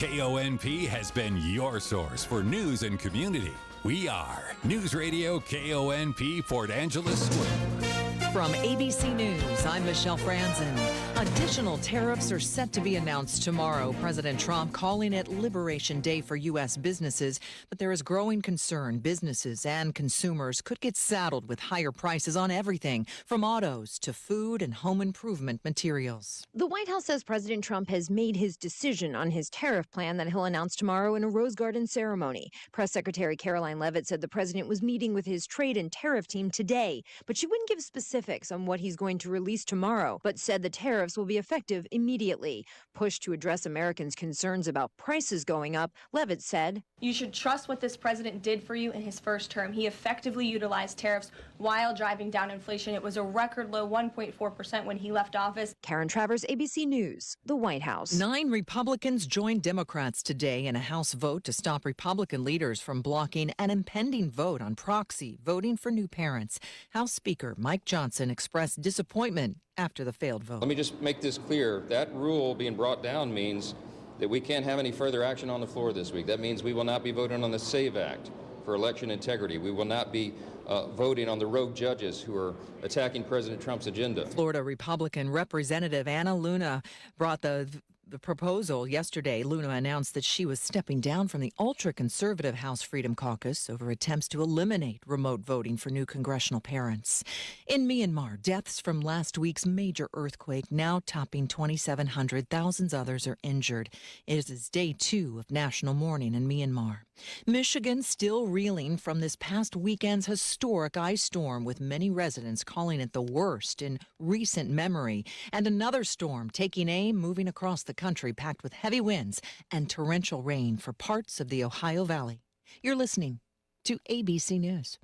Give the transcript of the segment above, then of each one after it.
KONP has been your source for news and community. We are Newsradio KONP Port Angeles Square. From ABC News, I'm Michelle Franzen. Additional tariffs are set to be announced tomorrow. President Trump calling it Liberation Day for U.S. businesses, but there is growing concern businesses and consumers could get saddled with higher prices on everything, from autos to food and home improvement materials. The White House says President Trump has made his decision on his tariff plan that he'll announce tomorrow in a Rose Garden ceremony. Press Secretary Caroline Leavitt said the president was meeting with his trade and tariff team today, but she wouldn't give specifics on what he's going to release tomorrow, but said the tariffs will be effective immediately. Pushed to address Americans' concerns about prices going up, Leavitt said, "You should trust what this president did for you in his first term. He effectively utilized tariffs while driving down inflation. It was a record low 1.4% when he left office." Karen Travers, ABC News, the White House. 9 Republicans joined Democrats today in a House vote to stop Republican leaders from blocking an impending vote on proxy voting for new parents. House Speaker Mike Johnson expressed disappointment after the failed vote. Let me just make this clear. That rule being brought down means that we can't have any further action on the floor this week. That means we will not be voting on the SAVE Act for election integrity. We will not be voting on the rogue judges who are attacking President Trump's agenda. Florida Republican Representative Anna Luna brought the proposal yesterday. Luna announced that she was stepping down from the ultra-conservative House Freedom Caucus over attempts to eliminate remote voting for new congressional parents. In Myanmar, deaths from last week's major earthquake now topping 2,700. Thousands others are injured. It is day 2 of national mourning in Myanmar. Michigan still reeling from this past weekend's historic ice storm, with many residents calling it the worst in recent memory. And another storm taking aim, moving across the country, packed with heavy winds and torrential rain for parts of the Ohio Valley. You're listening to ABC News.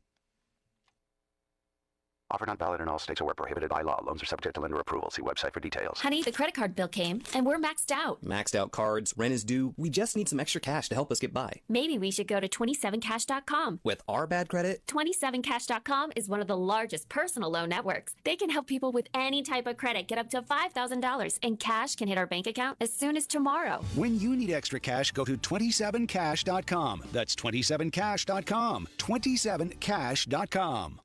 Offer not valid in all states or where prohibited by law. Loans are subject to lender approval. See website for details. Honey, the credit card bill came, and we're maxed out. Maxed out cards, rent is due. We just need some extra cash to help us get by. Maybe we should go to 27cash.com. With our bad credit? 27cash.com is one of the largest personal loan networks. They can help people with any type of credit get up to $5,000, and cash can hit our bank account as soon as tomorrow. When you need extra cash, go to 27cash.com. That's 27cash.com. 27cash.com.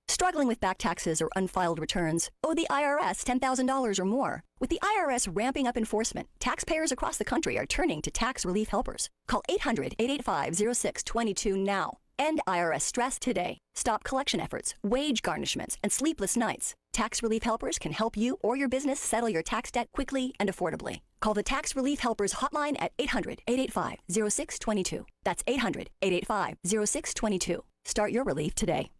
Struggling with back taxes or unfiled returns? Owe the IRS $10,000 or more? With the IRS ramping up enforcement, taxpayers across the country are turning to tax relief helpers. Call 800-885-0622 now. End IRS stress today. Stop collection efforts, wage garnishments, and sleepless nights. Tax relief helpers can help you or your business settle your tax debt quickly and affordably. Call the Tax Relief Helpers hotline at 800-885-0622. That's 800-885-0622. Start your relief today.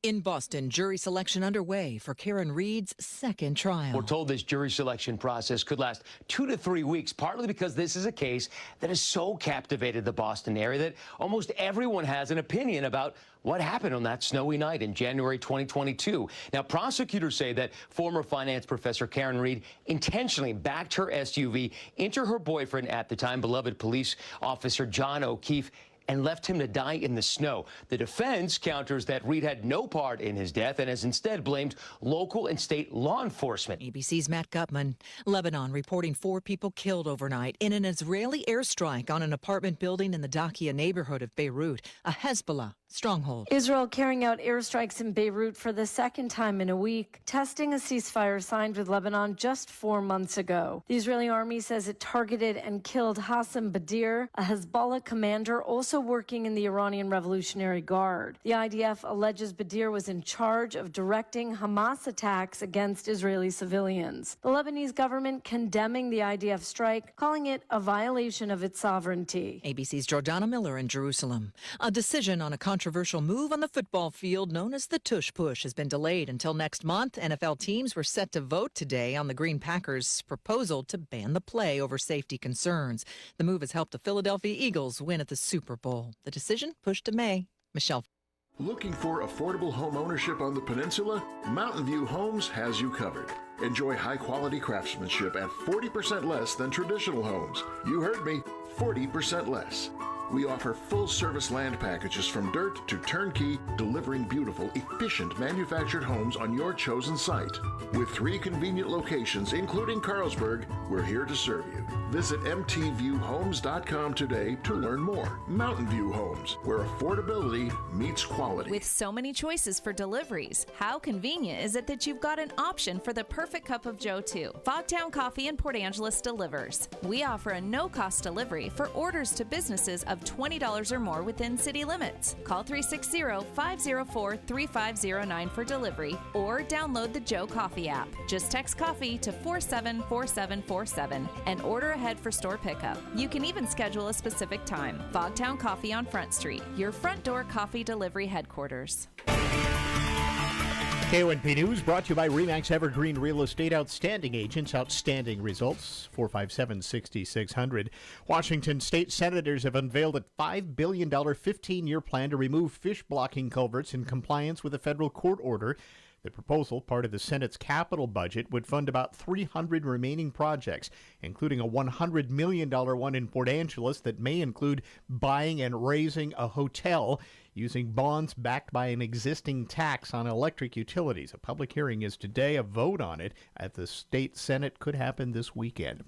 In Boston, jury selection underway for Karen Reed's second trial. We're told this jury selection process could last 2 to 3 weeks, partly because this is a case that has so captivated the Boston area that almost everyone has an opinion about what happened on that snowy night in January 2022. Now, prosecutors say that former finance professor Karen Reed intentionally backed her SUV into her boyfriend at the time, beloved police officer John O'Keefe, and left him to die in the snow. The defense counters that Reed had no part in his death and has instead blamed local and state law enforcement. ABC's Matt Gutman. Lebanon reporting 4 people killed overnight in an Israeli airstrike on an apartment building in the Dakia neighborhood of Beirut, a Hezbollah stronghold. Israel carrying out airstrikes in Beirut for the second time in a week, testing a ceasefire signed with Lebanon just 4 months ago. The Israeli army says it targeted and killed Hassan Badir, a Hezbollah commander also working in the Iranian Revolutionary Guard. The IDF alleges Badir was in charge of directing Hamas attacks against Israeli civilians. The Lebanese government condemning the IDF strike, calling it a violation of its sovereignty. ABC's Jordana Miller in Jerusalem. A decision on a controversial move on the football field known as the tush push has been delayed until next month. NFL teams were set to vote today on the Green Packers' proposal to ban the play over safety concerns. The move has helped the Philadelphia Eagles win at the Super Bowl. The decision pushed to May. Michelle. Looking for affordable home ownership on the peninsula? Mountain View Homes has you covered. Enjoy high-quality craftsmanship at 40% less than traditional homes. You heard me, 40% less. We offer full-service land packages from dirt to turnkey, delivering beautiful, efficient manufactured homes on your chosen site. With 3 convenient locations, including Carlsberg, we're here to serve you. Visit mtviewhomes.com today to learn more. Mountain View Homes, where affordability meets quality. With so many choices for deliveries, how convenient is it that you've got an option for the perfect cup of Joe, too? Fogtown Coffee in Port Angeles delivers. We offer a no-cost delivery for orders to businesses of $20 or more within city limits. Call 360-504-3509 for delivery or download the Joe Coffee app. Just text coffee to 474747 and order ahead for store pickup. You can even schedule a specific time. Fogtown Coffee on Front Street, your front door coffee delivery headquarters. KONP News brought to you by RE/MAX Evergreen Real Estate. Outstanding agents, outstanding results. 457-6600. Washington state senators have unveiled a $5 billion 15-year plan to remove fish blocking culverts in compliance with a federal court order. The proposal, part of the Senate's capital budget, would fund about 300 remaining projects, including a $100 million one in Port Angeles that may include buying and raising a hotel using bonds backed by an existing tax on electric utilities. A public hearing is today. A vote on it at the state Senate could happen this weekend.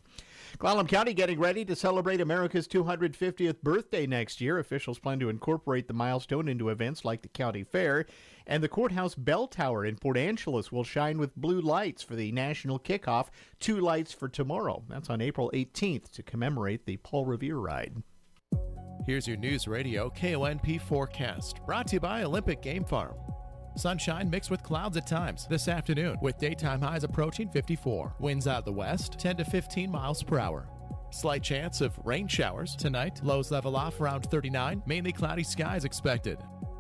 Clallam County getting ready to celebrate America's 250th birthday next year. Officials plan to incorporate the milestone into events like the county fair. And the courthouse bell tower in Port Angeles will shine with blue lights for the national kickoff. 2 lights for tomorrow. That's on April 18th to commemorate the Paul Revere ride. Here's your News Radio KONP forecast, brought to you by Olympic Game Farm. Sunshine mixed with clouds at times this afternoon, with daytime highs approaching 54. Winds out the west, 10 to 15 miles per hour. Slight chance of rain showers tonight. Lows level off around 39. Mainly cloudy skies expected.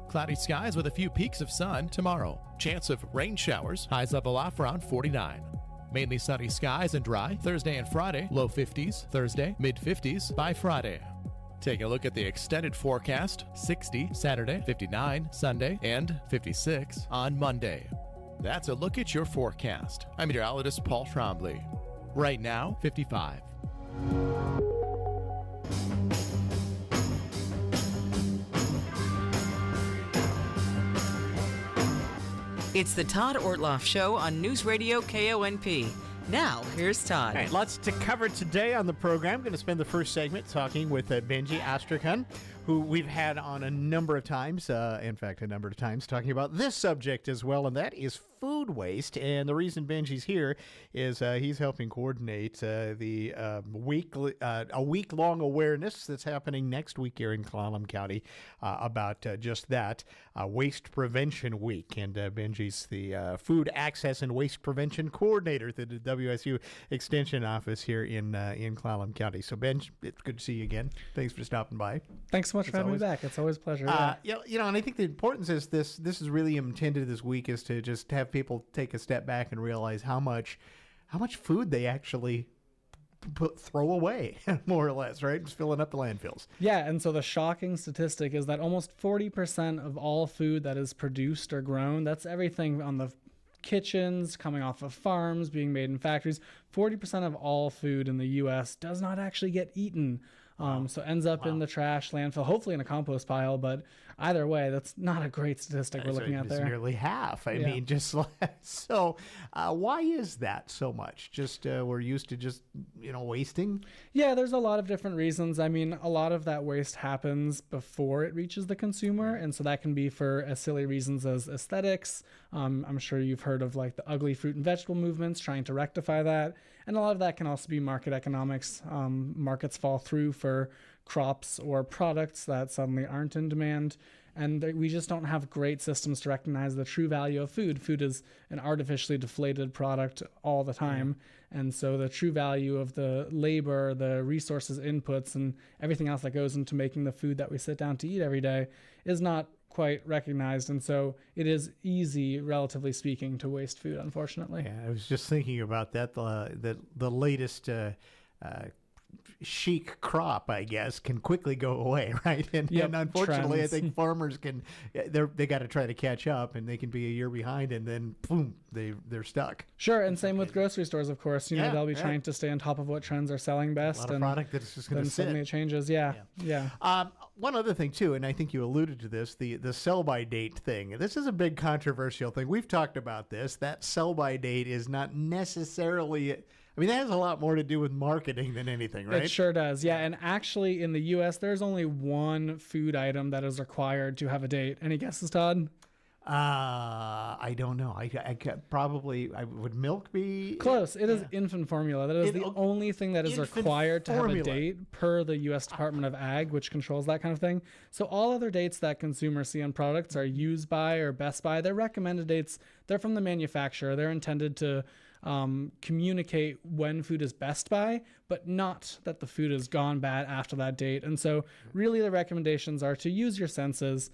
Cloudy skies with a few peaks of sun tomorrow. Chance of rain showers. Highs level off around 49. Mainly sunny skies and dry Thursday and Friday. Low 50s Thursday, mid 50s by Friday. Take a look at the extended forecast. 60 Saturday, 59 Sunday, and 56 on Monday. That's a look at your forecast. I'm meteorologist Paul Trombley. Right now, 55. It's the Todd Ortloff Show on News Radio KONP. Now, here's Todd. All right, lots to cover today on the program. I'm going to spend the first segment talking with Benji Astrakhan, who we've had on a number of times, talking about this subject as well, and that is food waste. And the reason Benji's here is he's helping coordinate a week-long awareness that's happening next week here in Clallam County about just that, Waste Prevention Week. And Benji's the Food Access and Waste Prevention Coordinator at the WSU Extension Office here in Clallam County. So, Benj, it's good to see you again. Thanks for stopping by. Thanks so much for having me back. It's always a pleasure. And I think the importance is this is really intended this week is to just have people take a step back and realize how much food they actually throw away, more or less, right? Just filling up the landfills. Yeah, and so the shocking statistic is that almost 40% of all food that is produced or grown, that's everything on the kitchens, coming off of farms, being made in factories, 40% of all food in the U.S. does not actually get eaten. So ends up in the trash, landfill, hopefully in a compost pile, but either way, that's not a great statistic we're looking at there. It's nearly half. I mean, just so why is that so much? Just we're used to just, wasting? Yeah, there's a lot of different reasons. I mean, a lot of that waste happens before it reaches the consumer, and so that can be for as silly reasons as aesthetics. I'm sure you've heard of like the ugly fruit and vegetable movements trying to rectify that. And a lot of that can also be market economics. Markets fall through for crops or products that suddenly aren't in demand. And we just don't have great systems to recognize the true value of food. Food is an artificially deflated product all the time. And so the true value of the labor, the resources, inputs, and everything else that goes into making the food that we sit down to eat every day is not quite recognized, and so it is easy, relatively speaking, to waste food, unfortunately. Yeah, I was just thinking about that. The latest chic crop, I guess, can quickly go away, right? And unfortunately, trends. I think farmers they got to try to catch up, and they can be a year behind, and then boom, they're stuck. Sure, and same with grocery stores, of course. They'll be Yeah. trying to stay on top of what trends are selling best. A lot of and product that's just going then to sit. suddenly it changes. Yeah. One other thing too, and I think you alluded to this, the sell by date thing. This is a big controversial thing. We've talked about this. That sell by date is not necessarily. I mean, that has a lot more to do with marketing than anything, right? It sure does. Yeah, and actually in the U.S., there's only one food item that is required to have a date. Any guesses, Todd? I don't know. I would milk be close? It is infant formula. That is the only thing that is required to have a date per the U.S. Department of Ag, which controls that kind of thing. So all other dates that consumers see on products are used by or best by. They're recommended dates. They're from the manufacturer. They're intended to communicate when food is best by, but not that the food has gone bad after that date. And so really the recommendations are to use your senses,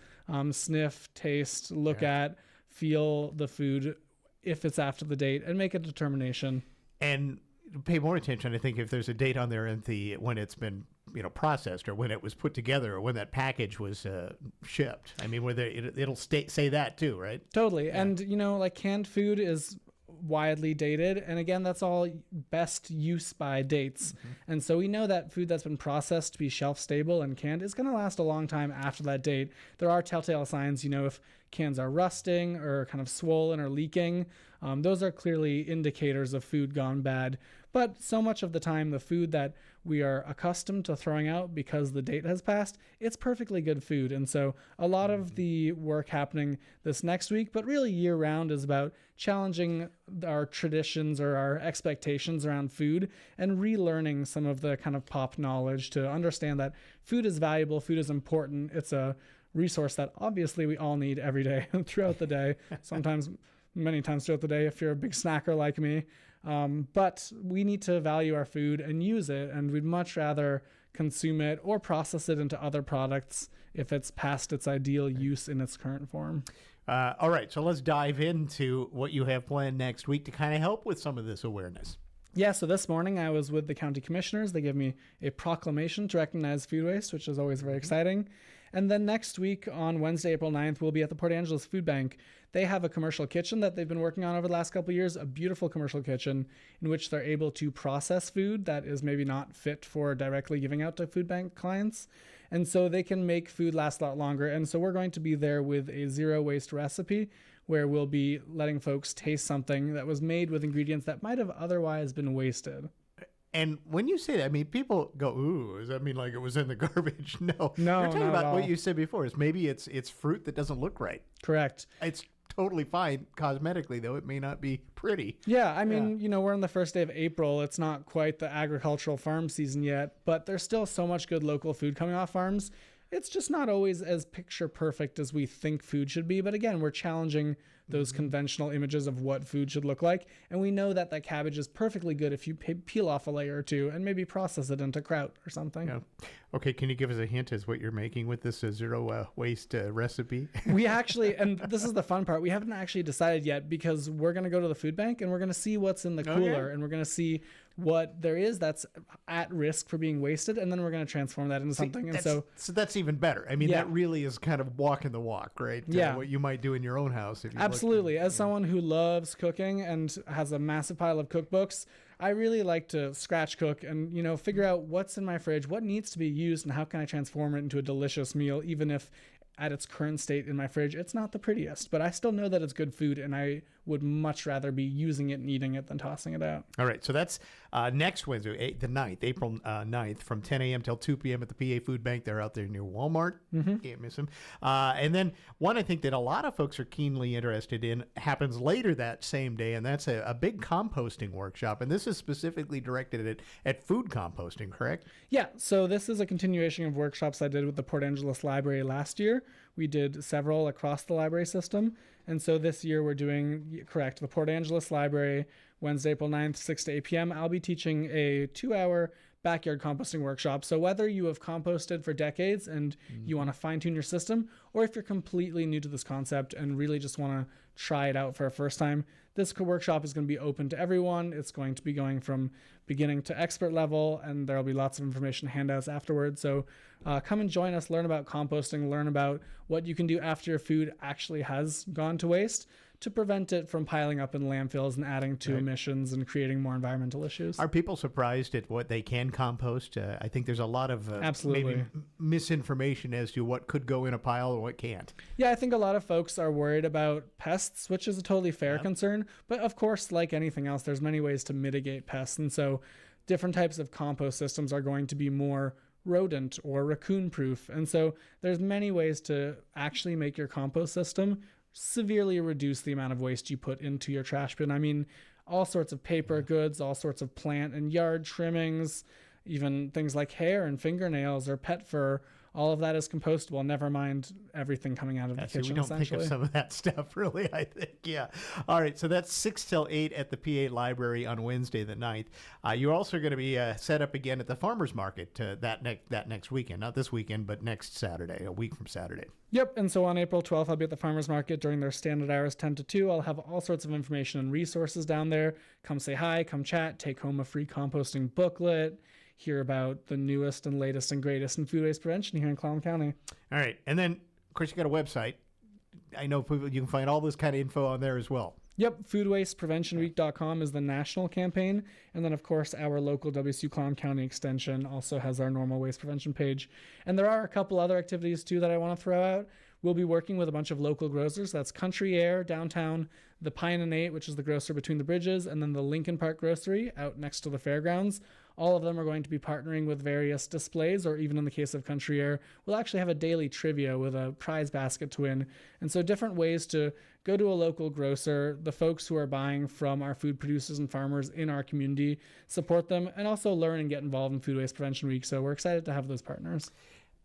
sniff, taste, look at, feel the food if it's after the date, and make a determination. And pay more attention, I think, if there's a date on there when it's been processed, or when it was put together, or when that package was shipped. I mean, whether it'll say that too, right? Totally. Yeah. And like canned food is widely dated, and again, that's all best use by dates. And so we know that food that's been processed to be shelf stable and canned is going to last a long time after that date. There are telltale signs, if cans are rusting or kind of swollen or leaking. Those are clearly indicators of food gone bad. But so much of the time, the food that we are accustomed to throwing out because the date has passed, it's perfectly good food. And so a lot of the work happening this next week, but really year round, is about challenging our traditions or our expectations around food and relearning some of the kind of pop knowledge to understand that food is valuable, food is important. It's a resource that obviously we all need every day throughout the day, sometimes many times throughout the day if you're a big snacker like me. But we need to value our food and use it, and we'd much rather consume it or process it into other products if it's past its ideal use in its current form. All right, so let's dive into what you have planned next week to kind of help with some of this awareness. Yeah, so this morning I was with the county commissioners. They gave me a proclamation to recognize food waste, which is always very exciting. And then next week on Wednesday, April 9th, we'll be at the Port Angeles Food Bank. They have a commercial kitchen that they've been working on over the last couple of years, a beautiful commercial kitchen in which they're able to process food that is maybe not fit for directly giving out to food bank clients. And so they can make food last a lot longer. And so we're going to be there with a zero waste recipe where we'll be letting folks taste something that was made with ingredients that might have otherwise been wasted. And when you say that, I mean, people go, ooh, does that mean like it was in the garbage? No. No, you're talking not about at all. what you said before, is maybe it's fruit that doesn't look right. Correct. It's totally fine cosmetically, though it may not be pretty. Yeah, I mean, we're on the first day of April. It's not quite the agricultural farm season yet, but there's still so much good local food coming off farms. It's just not always as picture perfect as we think food should be. But again, we're challenging those conventional images of what food should look like. And we know that cabbage is perfectly good if you peel off a layer or two and maybe process it into kraut or something. Yeah. Okay, can you give us a hint as what you're making with this zero waste recipe? We actually, and this is the fun part, we haven't actually decided yet because we're going to go to the food bank and we're going to see what's in the cooler and we're going to see what there is that's at risk for being wasted, and then we're going to transform that into something. And so that's even better. I mean, that really is kind of walking the walk, right? Yeah. What you might do in your own house. If you Absolutely. As someone who loves cooking and has a massive pile of cookbooks, I really like to scratch cook and, figure out what's in my fridge, what needs to be used, and how can I transform it into a delicious meal, even if at its current state in my fridge, it's not the prettiest, but I still know that it's good food, and I would much rather be using it and eating it than tossing it out. All right, so that's next Wednesday, the 9th, April 9th, from 10 a.m. till 2 p.m. at the PA Food Bank. They're out there near Walmart. Can't miss them. And then one I think that a lot of folks are keenly interested in happens later that same day, and that's a big composting workshop. And this is specifically directed at food composting, correct? Yeah, so this is a continuation of workshops I did with the Port Angeles Library last year. We did several across the library system. And so this year we're doing, the Port Angeles Library, Wednesday, April 9th, 6 to 8 p.m. I'll be teaching a 2-hour backyard composting workshop. So whether you have composted for decades and you want to fine-tune your system, or if you're completely new to this concept and really just want to try it out for a first time, this workshop is going to be open to everyone. It's going to be going from beginning to expert level, and there'll be lots of information handouts afterwards. So come and join us, learn about composting, learn about what you can do after your food actually has gone to waste to prevent it from piling up in landfills and adding to emissions and creating more environmental issues. Are people surprised at what they can compost? I think there's a lot of maybe misinformation as to what could go in a pile and what can't. Yeah, I think a lot of folks are worried about pests, which is a totally fair concern. But of course, like anything else, there's many ways to mitigate pests. And so different types of compost systems are going to be more rodent or raccoon proof. And so there's many ways to actually make your compost system severely reduce the amount of waste you put into your trash bin. I mean, all sorts of paper goods, all sorts of plant and yard trimmings, even things like hair and fingernails or pet fur. All of that is compostable, never mind everything coming out of the kitchen, we don't think of some of that stuff, really, I think. Yeah. All right, so that's 6 till 8 at the PA Library on Wednesday the 9th. You're also going to be set up again at the Farmers Market that next weekend. Not this weekend, but next Saturday, a week from Saturday. Yep, and so on April 12th, I'll be at the Farmers Market during their standard hours, 10 to 2. I'll have all sorts of information and resources down there. Come say hi, come chat, take home a free composting booklet, hear about the newest and latest and greatest in food waste prevention here in Clallam County. All right. And then, of course, you got a website. I know people, you can find all this kind of info on there as well. Yep. Foodwastepreventionweek.com is the national campaign. And then, of course, our local WSU Clallam County Extension also has our normal waste prevention page. And there are a couple other activities, too, that I want to throw out. We'll be working with a bunch of local grocers. That's Country Air downtown, the Pine and 8, which is the grocer between the bridges, and then the Lincoln Park Grocery out next to the fairgrounds. All of them are going to be partnering with various displays, or even in the case of Country Air, we'll actually have a daily trivia with a prize basket to win. And so different ways to go to a local grocer, the folks who are buying from our food producers and farmers in our community, support them, and also learn and get involved in Food Waste Prevention Week. So we're excited to have those partners.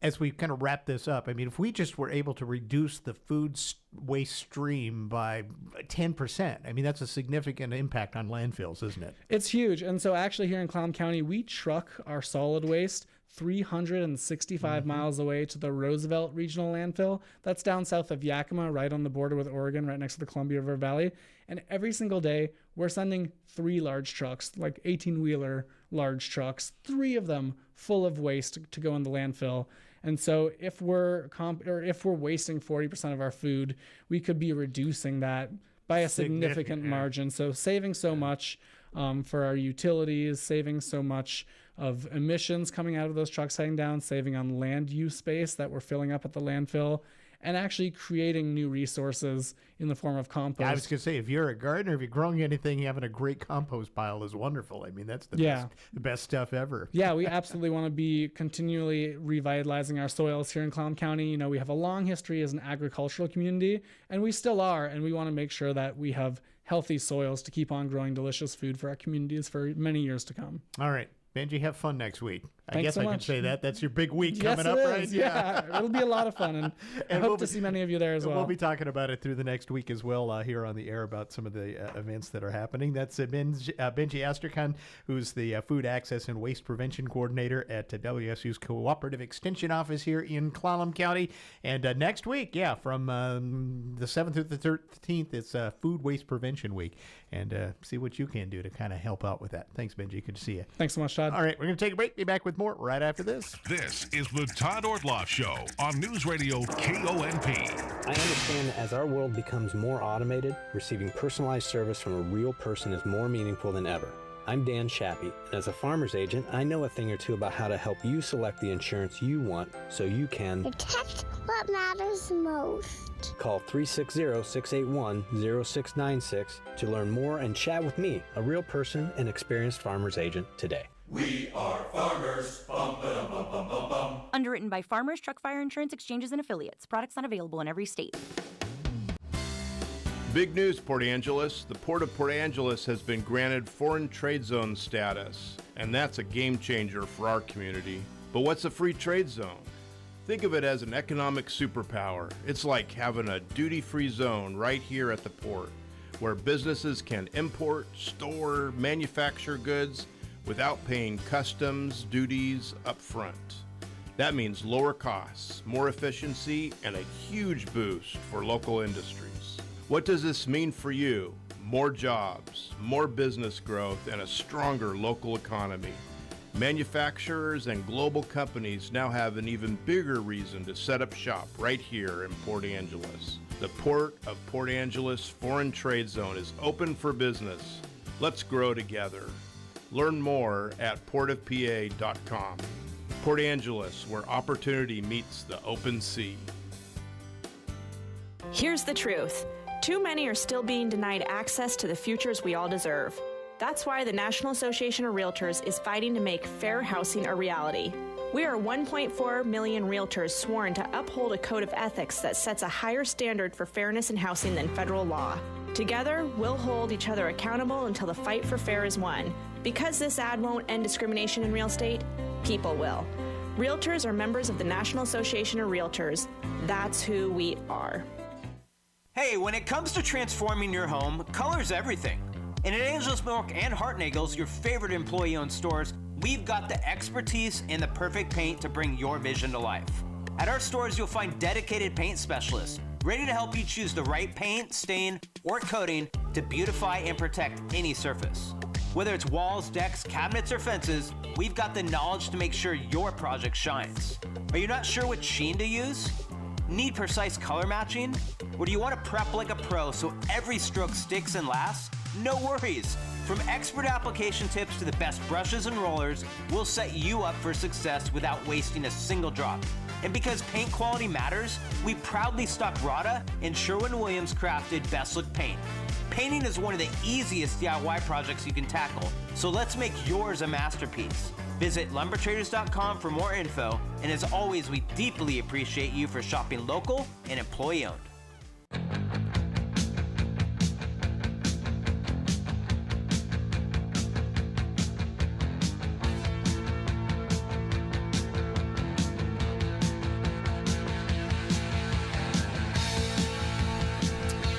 As we kind of wrap this up, I mean, if we just were able to reduce the food waste stream by 10%, I mean, that's a significant impact on landfills, isn't it? It's huge. And so actually here in Clallam County, we truck our solid waste 365 miles away to the Roosevelt Regional Landfill. That's down south of Yakima, right on the border with Oregon, right next to the Columbia River Valley. And every single day, we're sending 3 large trucks, like 18-wheeler large trucks, 3 of them full of waste to go in the landfill. And so if we're wasting 40% of our food, we could be reducing that by a significant margin. So saving so much for our utilities, saving so much of emissions coming out of those trucks heading down, saving on land use space that we're filling up at the landfill, and actually creating new resources in the form of compost. Yeah, I was going to say, if you're a gardener, if you're growing anything, having a great compost pile is wonderful. I mean, that's the best stuff ever. Yeah, we absolutely want to be continually revitalizing our soils here in Clallam County. You know, we have a long history as an agricultural community, and we still are, and we want to make sure that we have healthy soils to keep on growing delicious food for our communities for many years to come. All right. Benji, have fun next week. I Thanks guess so I can much. say that. That's your big week Yes, coming it up, is. right? Yeah, it'll be a lot of fun, and I hope to see many of you there as well. We'll be talking about it through the next week as well here on the air about some of the events that are happening. That's Benji Asterkhan, who's the Food Access and Waste Prevention Coordinator at WSU's Cooperative Extension Office here in Clallam County. And next week, from the 7th through the 13th, it's Food Waste Prevention Week. And see what you can do to kind of help out with that. Thanks, Benji. Good to see you. Thanks so much, Todd. All right, we're going to take a break. Be back with more right after this. This is the Todd Ortloff Show on Newsradio KONP. I understand that as our world becomes more automated, receiving personalized service from a real person is more meaningful than ever. I'm Dan Shappy, and as a farmer's agent, I know a thing or two about how to help you select the insurance you want so you can protect what matters most. Call 360-681-0696 to learn more and chat with me, a real person and experienced farmer's agent, today. We are farmers. Bum, ba-dum, bum, bum, bum, bum. Underwritten by Farmers Truck Fire Insurance Exchanges and Affiliates. Products not available in every state. Big news, Port Angeles. The Port of Port Angeles has been granted Foreign Trade Zone status, and that's a game changer for our community. But what's a free trade zone? Think of it as an economic superpower. It's like having a duty-free zone right here at the port, where businesses can import, store, manufacture goods without paying customs duties up front. That means lower costs, more efficiency, and a huge boost for local industries. What does this mean for you? More jobs, more business growth, and a stronger local economy. Manufacturers and global companies now have an even bigger reason to set up shop right here in Port Angeles. The Port of Port Angeles Foreign Trade Zone is open for business. Let's grow together. Learn more at portofpa.com. Port Angeles, where opportunity meets the open sea. Here's the truth. Too many are still being denied access to the futures we all deserve. That's why the National Association of Realtors is fighting to make fair housing a reality. We are 1.4 million realtors sworn to uphold a code of ethics that sets a higher standard for fairness in housing than federal law. Together, we'll hold each other accountable until the fight for fair is won. Because this ad won't end discrimination in real estate, people will. Realtors are members of the National Association of Realtors. That's who we are. Hey, when it comes to transforming your home, color's everything. And at Angelus Milk and Hartnagel's, your favorite employee-owned stores, we've got the expertise and the perfect paint to bring your vision to life. At our stores, you'll find dedicated paint specialists ready to help you choose the right paint, stain, or coating to beautify and protect any surface. Whether it's walls, decks, cabinets, or fences, we've got the knowledge to make sure your project shines. Are you not sure what sheen to use? Need precise color matching? Or do you want to prep like a pro so every stroke sticks and lasts? No worries. From expert application tips to the best brushes and rollers, we'll set you up for success without wasting a single drop. And because paint quality matters, we proudly stock Rada and Sherwin-Williams crafted Best Look paint. Painting is one of the easiest DIY projects you can tackle, so let's make yours a masterpiece. Visit lumbertraders.com for more info, and as always, we deeply appreciate you for shopping local and employee-owned.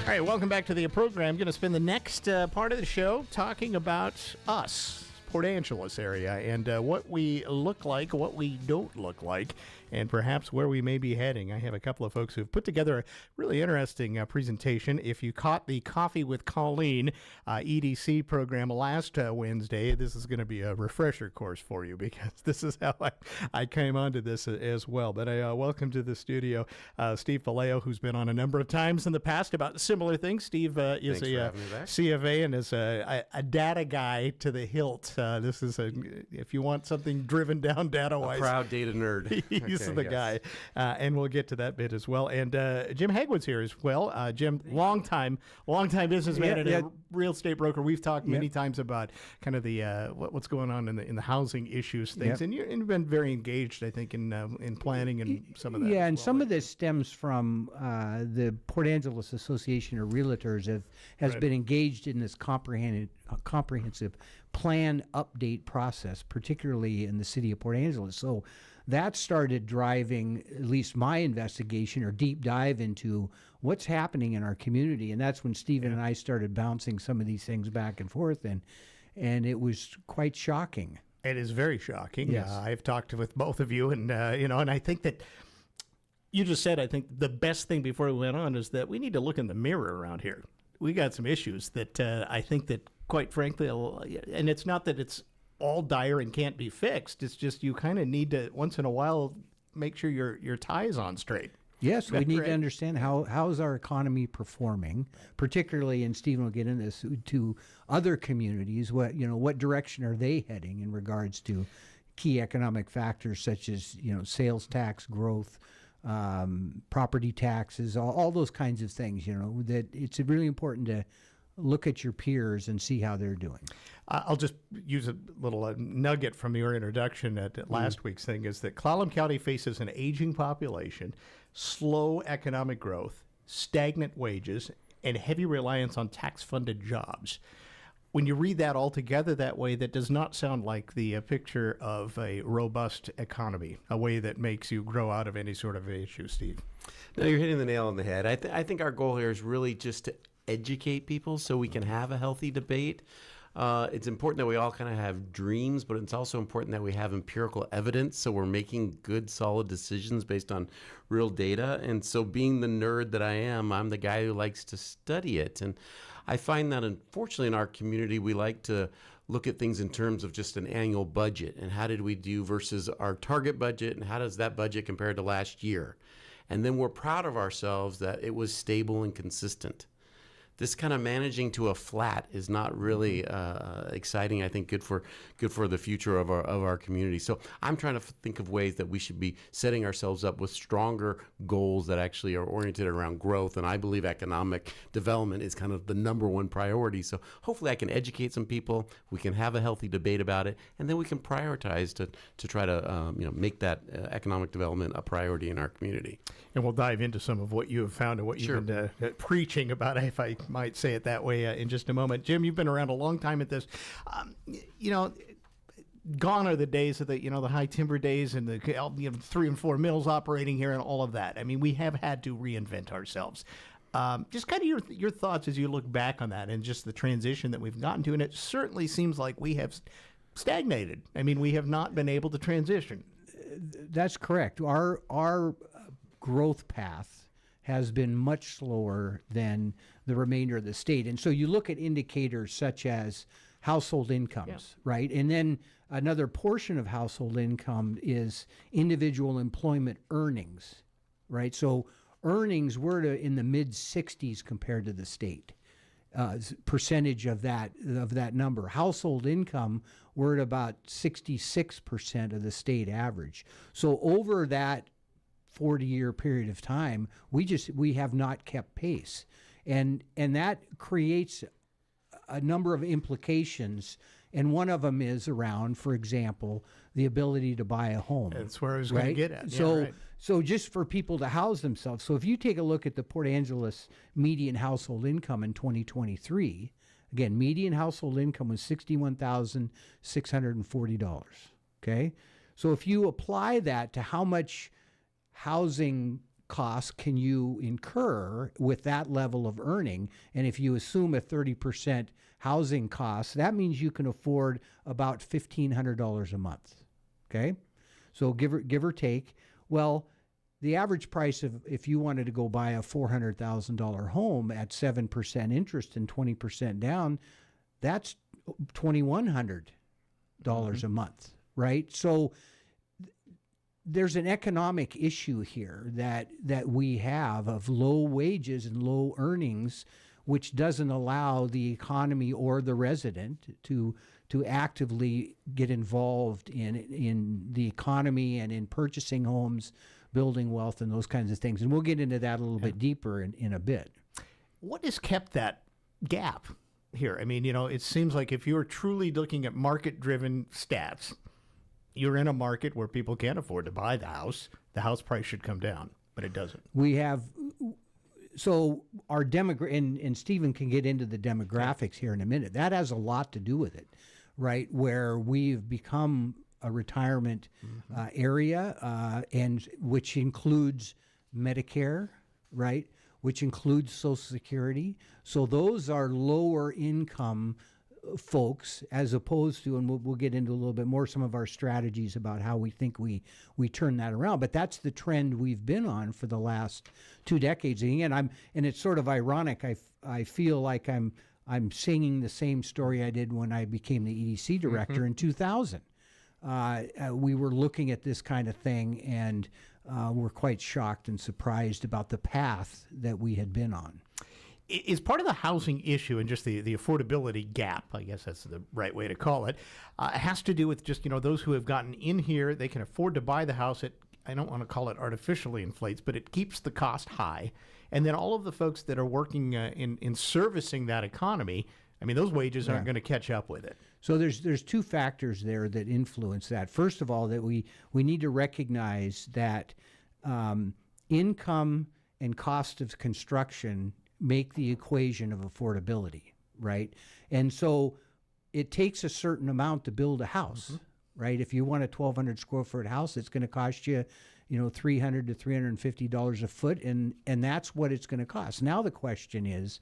All right, welcome back to the program. I'm going to spend the next part of the show talking about us, Port Angeles area, and what we look like, what we don't look like, and perhaps where we may be heading. I have a couple of folks who've put together a really interesting presentation. If you caught the Coffee with Colleen EDC program last Wednesday, this is going to be a refresher course for you, because this is how I came onto this as well. But I welcome to the studio Steve Vallejo, who's been on a number of times in the past about similar things. Steve is a CFA and is a data guy to the hilt. This is if you want something driven down data-wise. A proud data nerd. He's the guy. And we'll get to that bit as well. And Jim Hagwood's here as well. Jim, long time businessman and a real estate broker. We've talked many times about kind of the what's going on in the housing issues things. And you've been very engaged, I think, in planning and some of that. Yeah, and some of this stems from the Port Angeles Association of Realtors has been engaged in this comprehensive plan update process, particularly in the city of Port Angeles. So that started driving at least my investigation or deep dive into what's happening in our community. And that's when Stephen and I started bouncing some of these things back and forth. And it was quite shocking. It is very shocking. Yes. I've talked with both of you, and and I think that you just said, I think the best thing before we went on is that we need to look in the mirror around here. We got some issues that I think that, quite frankly, and it's not that it's all dire and can't be fixed. It's just you kind of need to, once in a while, make sure your tie is on straight. Yes, we need to understand how is our economy performing, particularly, and Stephen will get into this, to other communities. What direction are they heading in regards to key economic factors such as sales tax growth, property taxes, all those kinds of things. That it's really important to look at your peers and see how they're doing. I'll just use a little nugget from your introduction at last week's thing, is that Clallam County faces an aging population, slow economic growth, stagnant wages, and heavy reliance on tax-funded jobs. When you read that all together that way, that does not sound like the picture of a robust economy, a way that makes you grow out of any sort of issue, Steve. No, you're hitting the nail on the head. I think our goal here is really just to educate people so we can have a healthy debate. It's important that we all kind of have dreams, but it's also important that we have empirical evidence, so we're making good, solid decisions based on real data. And so being the nerd that I am, I'm the guy who likes to study it. And I find that, unfortunately, in our community, we like to look at things in terms of just an annual budget and how did we do versus our target budget and how does that budget compare to last year. And then we're proud of ourselves that it was stable and consistent. This kind of managing to a flat is not really exciting. I think good for the future of our community. So I'm trying to think of ways that we should be setting ourselves up with stronger goals that actually are oriented around growth. And I believe economic development is kind of the number one priority. So hopefully I can educate some people. We can have a healthy debate about it, and then we can prioritize to try to make that economic development a priority in our community. And we'll dive into some of what you have found and what Sure. you've been preaching about, if I might say it that way, in just a moment. Jim, you've been around a long time at this. Gone are the days of the high timber days and the 3 and 4 mills operating here and all of that. I mean, we have had to reinvent ourselves. Just kind of your thoughts as you look back on that and just the transition that we've gotten to. And it certainly seems like we have stagnated. I mean, we have not been able to transition. That's correct. Our growth path has been much slower than the remainder of the state. And so you look at indicators such as household incomes, right? And then another portion of household income is individual employment earnings, right? So earnings were in the mid 60s compared to the state. Percentage of that number. Household income, we're at about 66% of the state average. So over that 40-year period of time, we have not kept pace, and that creates a number of implications. And one of them is around, for example, the ability to buy a home. That's where I was going to get at. So just for people to house themselves. So if you take a look at the Port Angeles median household income in 2023, again, median household income was $61,640. Okay, so if you apply that to how much housing costs can you incur with that level of earning, and if you assume a 30% housing cost, that means you can afford about $1,500 a month. Okay, so give or take. Well, the average price of, if you wanted to go buy a $400,000 home at 7% interest and 20% down, that's $2,100 a month, right? So there's an economic issue here that we have of low wages and low earnings, which doesn't allow the economy or the resident to actively get involved in the economy and in purchasing homes, building wealth, and those kinds of things. And we'll get into that a little bit deeper in a bit. What has kept that gap here? I mean, it seems like if you're truly looking at market-driven stats, you're in a market where people can't afford to buy the house price should come down, but it doesn't. We have, so our and Stephen can get into the demographics here in a minute. That has a lot to do with it, right? Where we've become a retirement area, and which includes Medicare, right? Which includes Social Security. So those are lower income folks, as opposed to, and we'll get into a little bit more, some of our strategies about how we think we turn that around. But that's the trend we've been on for the last 2 decades. And again, and it's sort of ironic. I feel like I'm singing the same story I did when I became the EDC director in 2000. We were looking at this kind of thing, and we're quite shocked and surprised about the path that we had been on. Is part of the housing issue and just the affordability gap, I guess that's the right way to call it, has to do with just, those who have gotten in here, they can afford to buy the house. I don't want to call it artificially inflates, but it keeps the cost high. And then all of the folks that are working in servicing that economy, I mean, those wages aren't going to catch up with it. So there's 2 factors there that influence that. First of all, that we need to recognize that income and cost of construction make the equation of affordability, right? And so it takes a certain amount to build a house, right? If you want a 1,200 square foot house, it's going to cost you, $300 to $350 a foot, and that's what it's going to cost. Now the question is,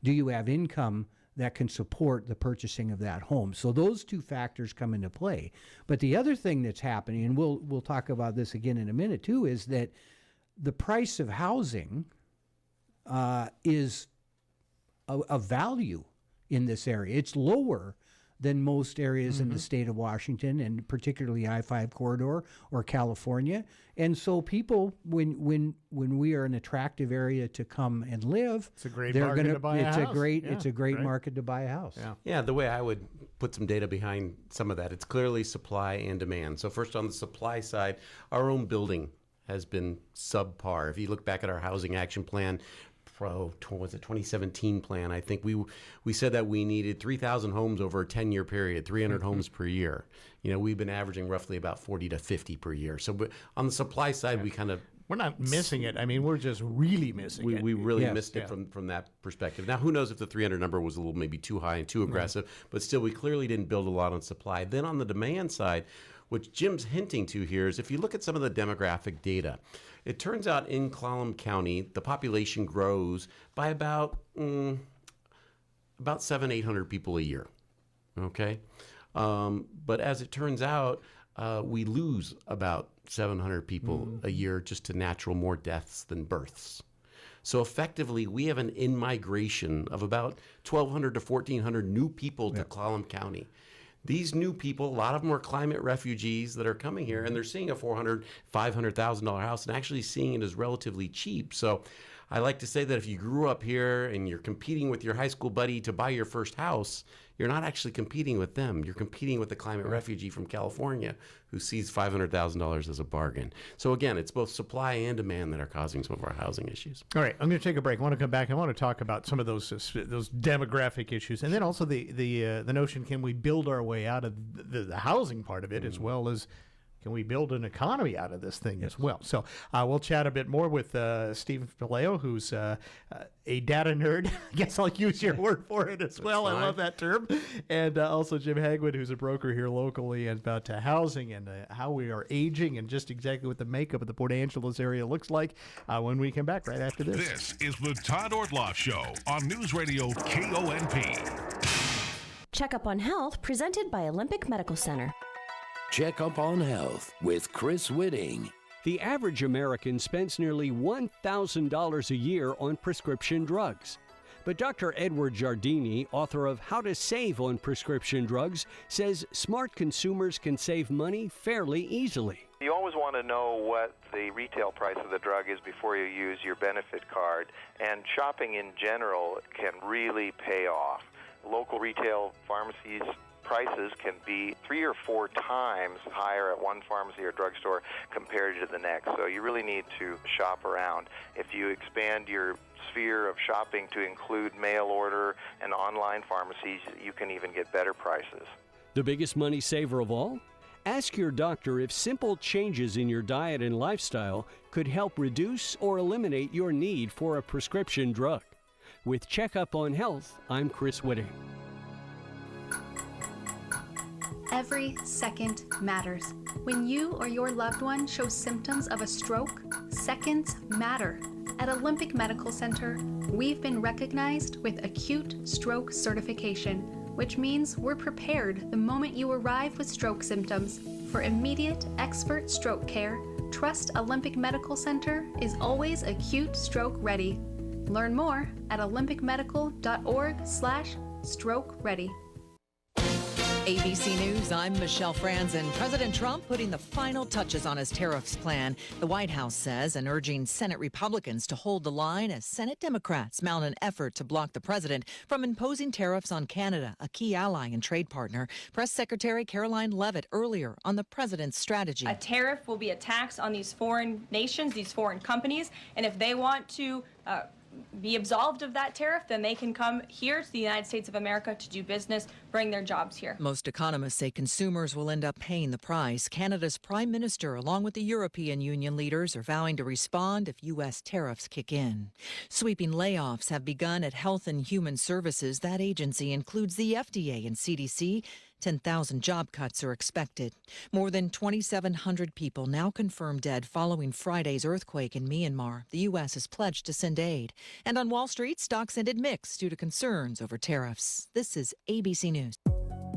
do you have income that can support the purchasing of that home. So those two factors come into play. But the other thing that's happening, and we'll talk about this again in a minute too, is that the price of housing is a value in this area. It's lower than most areas in the state of Washington, and particularly I-5 corridor or California. And so people, when we are an attractive area to come and live, it's a great market to buy a house. It's a great market to buy a house. Yeah, the way I would put some data behind some of that, it's clearly supply and demand. So first on the supply side, our own building has been subpar. If you look back at our housing action plan, was it 2017 plan? I think we said that we needed 3,000 homes over a 10-year period, 300 homes per year. You know, we've been averaging roughly about 40 to 50 per year. So on the supply side, we're not missing it. I mean, we're just really missing it. We really missed it from that perspective. Now, who knows if the 300 number was a little maybe too high and too aggressive, but still, we clearly didn't build a lot on supply. Then on the demand side, which Jim's hinting to here, is if you look at some of the demographic data, it turns out in Clallam County, the population grows by about 700-800 people a year, okay? But as it turns out, we lose about 700 people a year just to more deaths than births. So effectively, we have an in-migration of about 1,200 to 1,400 new people to Clallam County. These new people, a lot of them are climate refugees that are coming here, and they're seeing a $400,000, $500,000 house and actually seeing it as relatively cheap. So I like to say that if you grew up here and you're competing with your high school buddy to buy your first house, you're not actually competing with them. You're competing with the climate refugee from California who sees $500,000 as a bargain. So again, it's both supply and demand that are causing some of our housing issues. All right, I'm going to take a break. I want to come back. I want to talk about some of those demographic issues, and then also the notion: can we build our way out of the housing part of it, as well as can we build an economy out of this thing as well? So we'll chat a bit more with Steve Palaio, who's a data nerd. I guess I'll use your word for it as well. I love that term. And also Jim Hagwood, who's a broker here locally, and about housing and how we are aging and just exactly what the makeup of the Port Angeles area looks like when we come back right after this. This is the Todd Ortloff Show on Newsradio KONP. Check Up on Health, presented by Olympic Medical Center. Check Up on Health with Chris Whitting. The average American spends nearly $1,000 a year on prescription drugs. But Dr. Edward Giardini, author of How to Save on Prescription Drugs, says smart consumers can save money fairly easily. You always want to know what the retail price of the drug is before you use your benefit card, and shopping in general can really pay off. Local retail pharmacies prices can be 3 or 4 times higher at one pharmacy or drugstore compared to the next. So you really need to shop around. If you expand your sphere of shopping to include mail order and online pharmacies, you can even get better prices. The biggest money saver of all? Ask your doctor if simple changes in your diet and lifestyle could help reduce or eliminate your need for a prescription drug. With Checkup on Health, I'm Chris Whitting. Every second matters. When you or your loved one shows symptoms of a stroke, seconds matter. At Olympic Medical Center, we've been recognized with acute stroke certification, which means we're prepared the moment you arrive with stroke symptoms. For immediate, expert stroke care, trust Olympic Medical Center is always acute stroke ready. Learn more at olympicmedical.org/stroke ready. ABC News, I'm Michelle Franzen. President Trump putting the final touches on his tariffs plan, the White House says, and urging Senate Republicans to hold the line as Senate Democrats mount an effort to block the president from imposing tariffs on Canada, a key ally and trade partner. Press Secretary Caroline Leavitt earlier on the president's strategy. A tariff will be a tax on these foreign nations, these foreign companies, and if they want to be absolved of that tariff, then they can come here to the United States of America to do business, bring their jobs here. Most economists say consumers will end up paying the price. Canada's prime minister, along with the European Union leaders, are vowing to respond if U.S. tariffs kick in. Sweeping layoffs have begun at Health and Human Services. That agency includes the FDA and CDC 10,000 job cuts are expected. More than 2,700 people now confirmed dead following Friday's earthquake in Myanmar. The U.S. has pledged to send aid. And on Wall Street, stocks ended mixed due to concerns over tariffs. This is ABC News.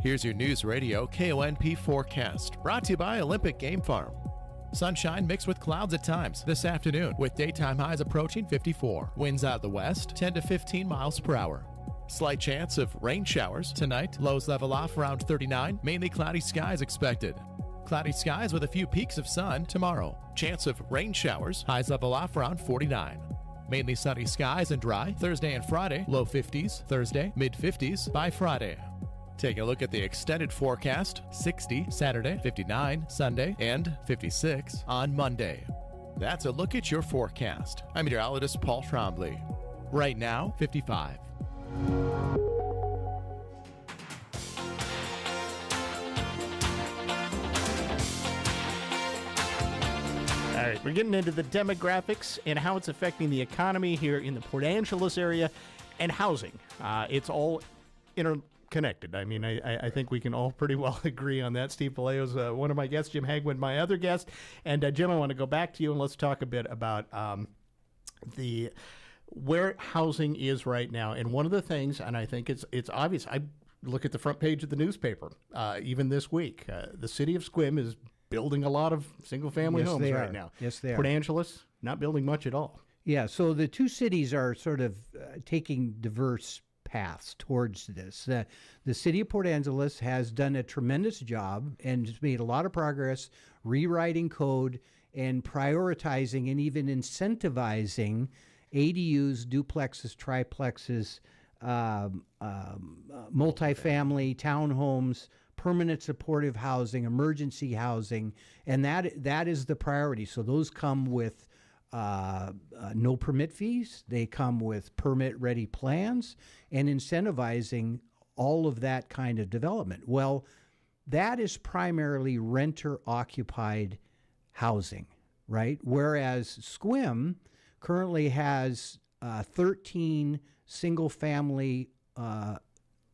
Here's your News Radio KONP forecast, brought to you by Olympic Game Farm. Sunshine mixed with clouds at times this afternoon, with daytime highs approaching 54. Winds out the west, 10 to 15 miles per hour. Slight chance of rain showers tonight. Lows level off around 39. Mainly cloudy skies expected. Cloudy skies with a few peaks of sun tomorrow. Chance of rain showers. Highs level off around 49. Mainly sunny skies and dry Thursday and Friday. Low 50s Thursday, mid 50s by Friday. Take a look at the extended forecast. 60 Saturday, 59 Sunday, and 56 on Monday. That's a look at your forecast. I'm meteorologist Paul Trombley. Right now, 55. All right, we're getting into the demographics and how it's affecting the economy here in the Port Angeles area and housing. It's all interconnected. I mean, I think we can all pretty well agree on that. Steve Palaio's one of my guests, Jim Hagwood, my other guest. And Jim, I want to go back to you and let's talk a bit about where housing is right now. And one of the things, and I think it's obvious, I look at the front page of the newspaper, even this week, the city of Sequim is building a lot of single-family homes right now. Yes, they are. Port Angeles, not building much at all. Yeah, so the two cities are sort of taking diverse paths towards this. The city of Port Angeles has done a tremendous job and has made a lot of progress rewriting code and prioritizing and even incentivizing ADUs, duplexes, triplexes, multifamily, townhomes, permanent supportive housing, emergency housing, and that is the priority. So those come with no permit fees. They come with permit-ready plans and incentivizing all of that kind of development. Well, that is primarily renter-occupied housing, right? Whereas Sequim currently has 13 single-family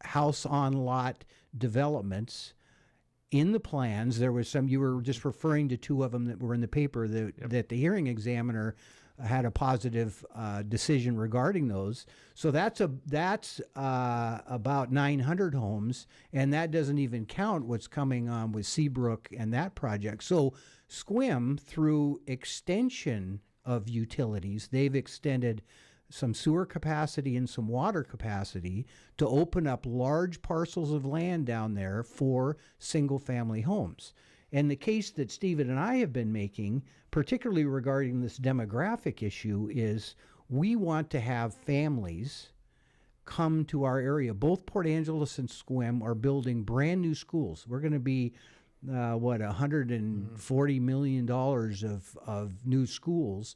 house-on-lot developments in the plans. There was some, you were just referring to two of them that were in the paper that the hearing examiner had a positive decision regarding those. So that's about 900 homes, and that doesn't even count what's coming on with Seabrook and that project. So Sequim, through extension of utilities, they've extended some sewer capacity and some water capacity to open up large parcels of land down there for single-family homes. And the case that Stephen and I have been making, particularly regarding this demographic issue, is we want to have families come to our area. Both Port Angeles and Sequim are building brand new schools. We're going to be, $140 million of new schools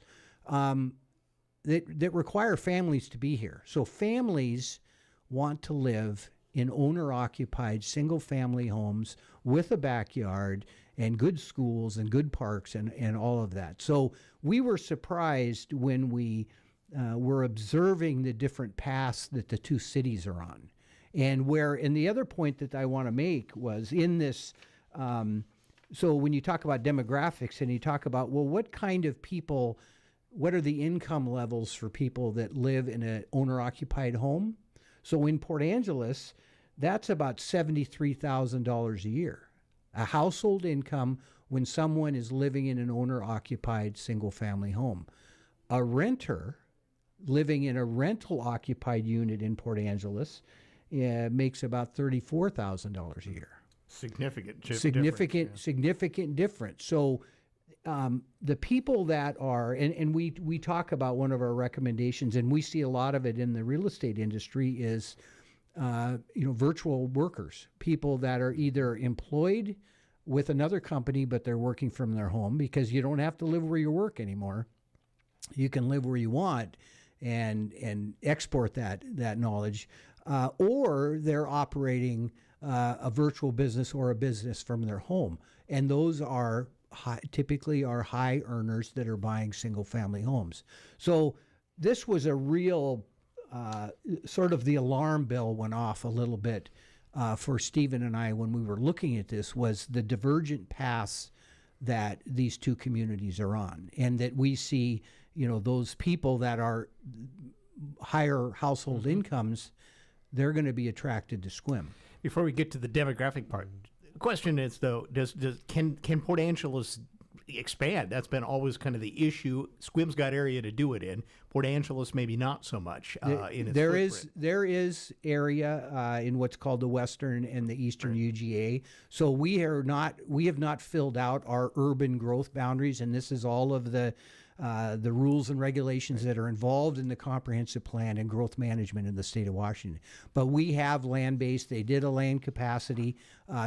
that require families to be here. So families want to live in owner-occupied single-family homes with a backyard and good schools and good parks and all of that. So we were surprised when we were observing the different paths that the two cities are on. And the other point that I want to make was in this, so when you talk about demographics and you talk about, well, what kind of people, what are the income levels for people that live in an owner-occupied home? So in Port Angeles, that's about $73,000 a year. A household income when someone is living in an owner-occupied single-family home. A renter living in a rental-occupied unit in Port Angeles makes about $34,000 a year. Significant difference. So the people that are, and we talk about one of our recommendations, and we see a lot of it in the real estate industry, is virtual workers, people that are either employed with another company, but they're working from their home, because you don't have to live where you work anymore. You can live where you want and export that knowledge, or they're operating a virtual business or a business from their home, and those are typically high earners that are buying single family homes. So this was a real sort of the alarm bell went off a little bit for Stephen and I when we were looking at this was the divergent paths that these two communities are on, and that we see, those people that are higher household incomes, they're going to be attracted to SQUIM. Before we get to the demographic part, the question is though, can Port Angeles expand? That's been always kind of the issue. SQUIM's got area to do it in. Port Angeles maybe not so much in its footprint. There is area in what's called the Western and the Eastern UGA. So we have not filled out our urban growth boundaries, and this is all of the rules and regulations that are involved in the comprehensive plan and growth management in the state of Washington. But we have land base. They did a land capacity.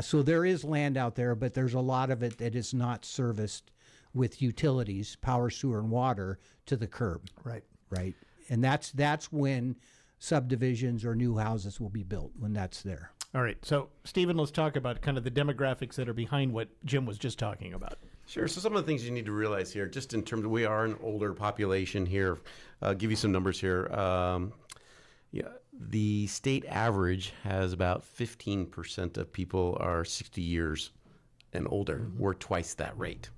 So there is land out there, but there's a lot of it that is not serviced with utilities, power, sewer, and water to the curb. Right. Right. And that's when subdivisions or new houses will be built, when that's there. All right. So, Stephen, let's talk about kind of the demographics that are behind what Jim was just talking about. Sure. So some of the things you need to realize here, just in terms of, we are an older population here. I'll give you some numbers here. The state average has about 15% of people are 60 years and older. Mm-hmm. We're twice that rate,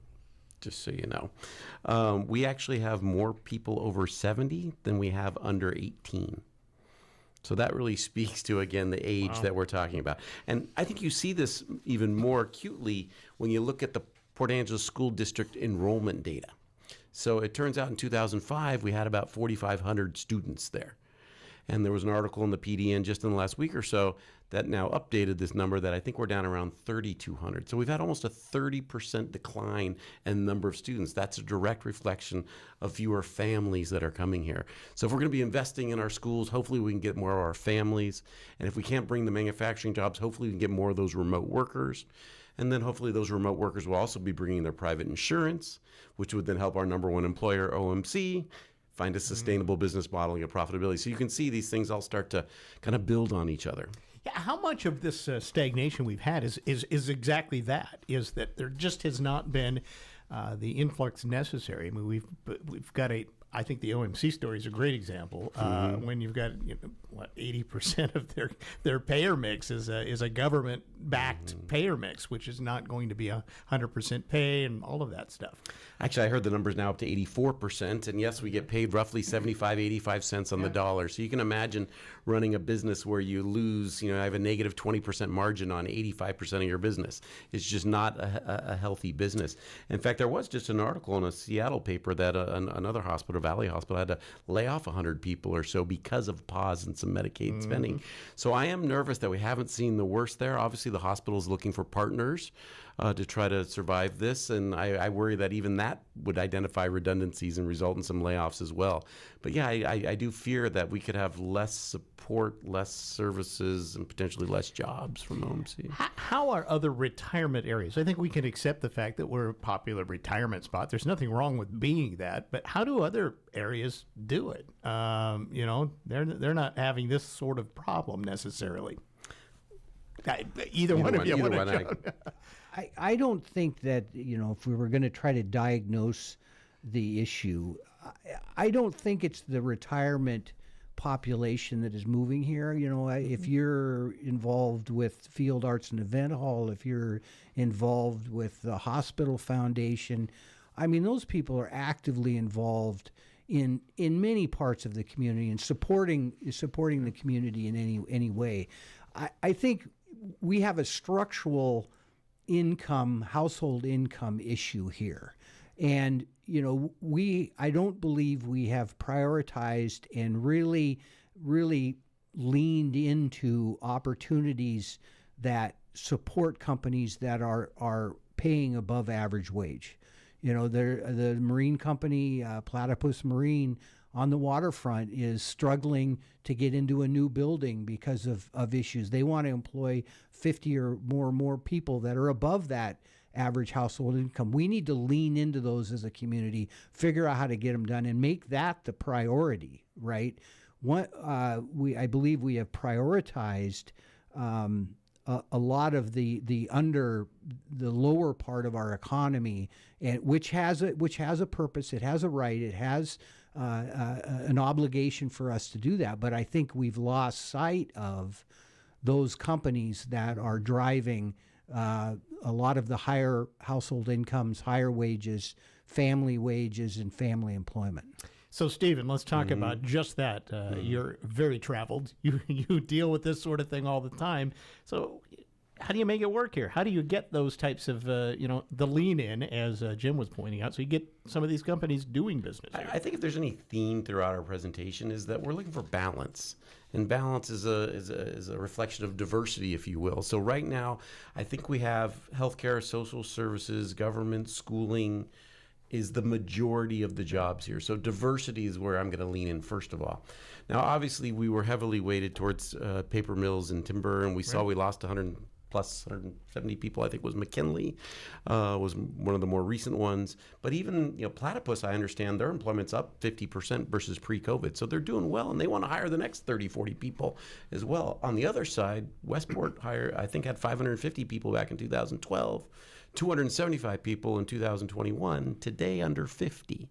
just so you know. We actually have more people over 70 than we have under 18. So that really speaks to, again, the age that we're talking about. And I think you see this even more acutely when you look at the Port Angeles School District enrollment data. So it turns out in 2005, we had about 4,500 students there. And there was an article in the PDN just in the last week or so that now updated this number that I think we're down around 3,200. So we've had almost a 30% decline in the number of students. That's a direct reflection of fewer families that are coming here. So if we're going to be investing in our schools, hopefully we can get more of our families. And if we can't bring the manufacturing jobs, hopefully we can get more of those remote workers. And then hopefully those remote workers will also be bringing their private insurance, which would then help our number one employer, OMC, find a sustainable business model and get profitability. So you can see these things all start to kind of build on each other. Yeah, how much of this stagnation we've had is exactly that, is that there just has not been the influx necessary. I mean, we've got I think the OMC story is a great example. When you've got 80% of their payer mix is a government-backed payer mix, which is not going to be 100% pay and all of that stuff. Actually, I heard the numbers now up to 84%, and yes, we get paid roughly 75, 85 cents on the dollar. So you can imagine running a business where you lose, I have a negative 20% margin on 85% of your business. It's just not a healthy business. In fact, there was just an article in a Seattle paper that another hospital, Valley Hospital, had to lay off 100 people or so because of pause in some Medicaid spending. So I am nervous that we haven't seen the worst there. Obviously, the hospital is looking for partners to try to survive this, and I worry that even that would identify redundancies and result in some layoffs as well. But yeah, I do fear that we could have less support, less services, and potentially less jobs from OMC. How are other retirement areas? I think we can accept the fact that we're a popular retirement spot. There's nothing wrong with being that, but how do other areas do it? They're not having this sort of problem necessarily. Either one of you. I don't think that, if we were going to try to diagnose the issue, I don't think it's the retirement population that is moving here. If you're involved with Field Arts and Event Hall, if you're involved with the hospital foundation, those people are actively involved in many parts of the community and supporting the community in any way. I think we have a structural household income issue here. And, I don't believe we have prioritized and really, really leaned into opportunities that support companies that are paying above average wage. The marine company, Platypus Marine, on the waterfront is struggling to get into a new building because of issues. They want to employ 50 or more people that are above that average household income. We need to lean into those as a community, figure out how to get them done, and make that the priority, right? I believe we have prioritized a lot of the lower part of our economy, and which has a purpose, it has a right, it has an obligation for us to do that. But I think we've lost sight of those companies that are driving a lot of the higher household incomes, higher wages, family wages, and family employment. So, Stephen, let's talk about just that. You're very traveled. You deal with this sort of thing all the time. So how do you make it work here? How do you get those types of, the lean in, as Jim was pointing out, so you get some of these companies doing business here? I think if there's any theme throughout our presentation is that we're looking for balance. And balance is a reflection of diversity, if you will. So right now, I think we have healthcare, social services, government, schooling, is the majority of the jobs here. So diversity is where I'm going to lean in first of all. Now, obviously, we were heavily weighted towards paper mills and timber, and we saw we lost 170 people. I think was McKinley, was one of the more recent ones. But even Platypus, I understand their employment's up 50% versus pre-COVID. So they're doing well, and they want to hire the next 30, 40 people as well. On the other side, Westport I think had 550 people back in 2012. 275 people in 2021, today under 50.